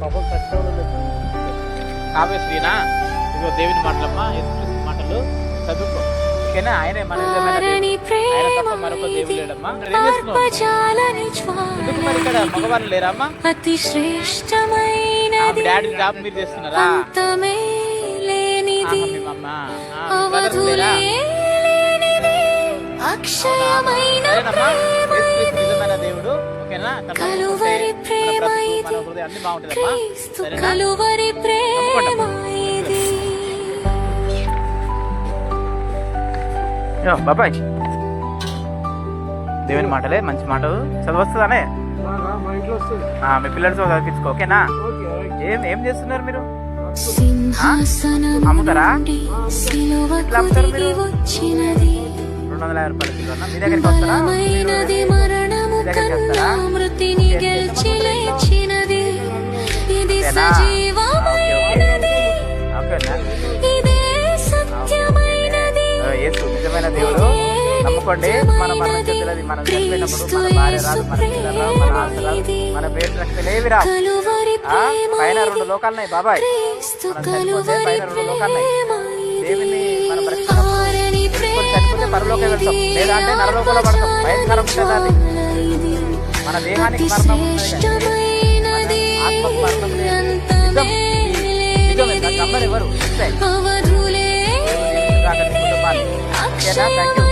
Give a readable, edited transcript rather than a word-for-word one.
పాపం కష్టం కావ్యశ్రీనా ఇదిగో దేవుని మాటలమ్మా, యేసుక్రీస్తు మాటలు చదువుకో. ఓకేనా? ఆయనే మన నిజమైన దేవుడు. ఆయన తప్ప మరొక దేవుడు లేడమ్మా. ఏం చేస్తున్నావు? ఎందుకు మరి ఇక్కడ మగవాళ్ళు లేరమ్మా? అతి శ్రేష్టమైన మీ డాడీ జాబ్ మీరు చేస్తున్నారా? మీ మమ్మ లేరా? సరేనమ్మా, యేసుక్రీస్తు నిజమైన దేవుడు. ఓకేనా? కలువరి ప్రేమ మన హృదయం అన్ని బాగుంటుందమ్మా. సరేనా? కలువరి ప్రేమ ఇది. బాబాయ్ దేవుని మాటలే మంచి మాటలు చదవస్తుందానే మా ఇంట్లో వస్తుంది. మీ పిల్లలతో చదివించుకో. ఓకేనా? Okay, okay. ఏం చేస్తున్నారు మీరు? సింహాసనం అమ్ముతారా? నుండి సిలువకు ఎట్లా అమ్ముతారు దిగి మీరు? వచ్చినది 250 రూపాయల కిలో అన్న. మీ దగ్గరికి వస్తారా? బలమైనది మరణము మీ దగ్గరికి కన్నా వస్తారా? మృతిని గెలిచి లేచినది. ఇది ఓకేనా? సజీవమైనది, ఓకేనా? ఇదే సత్యమైనది. యేసు నిజమైన దేవుడు. నమ్ముకోండి. మనం మరణించేది మనం చనిపోయినప్పుడు మన భార్య రాదు, మన పిల్లలు రాదు, మన ఆస్తులు రాదు, మన పేరు రక్షణ ఏవి రావు. కలువరి పైన 2 లోకాలున్నాయి బాబాయ్. క్రీస్తు మనం చనిపోతే కలువరి పైన 2 లోకాలున్నాయి. ప్రేమ దేవుని మనం రక్షణ ఆరని ప్రేమ చనిపోతే పరలోకే వెళ్తాం, లేదా అంటే నరలోకంలో పడతాం. భయంకరం ఉంటుంది అది. ఇది. మన దేహానికి అతి మరణం ఉన్నది కానీ శ్రేష్టమైనది, మన ఆత్మకు మరణం లేదు. అంత నిజం. మేలైనది. నాకు నమ్మరు ఎవరు. అవధులే ఓకేనా? థాంక్యూ.